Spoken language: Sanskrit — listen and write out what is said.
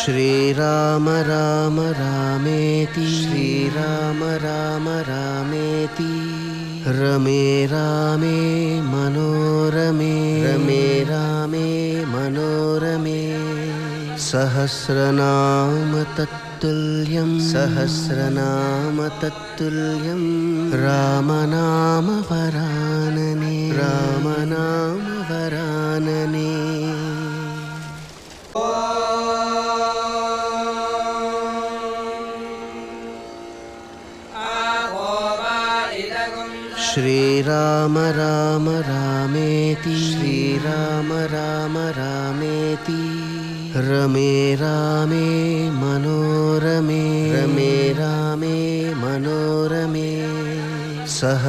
श्रीराम राम रामेति श्रीराम राम रामेति रमे रामे मनोरमे रमे रामे मनोरमे सहस्रनाम तत्तुल्यं रामनाम वरानने रामनाम वरानने। श्रीराम राम रामेति श्रीराम राम रामेति रमे रामे मनोरमे रमे रामे मनोरमे सहस्रनाम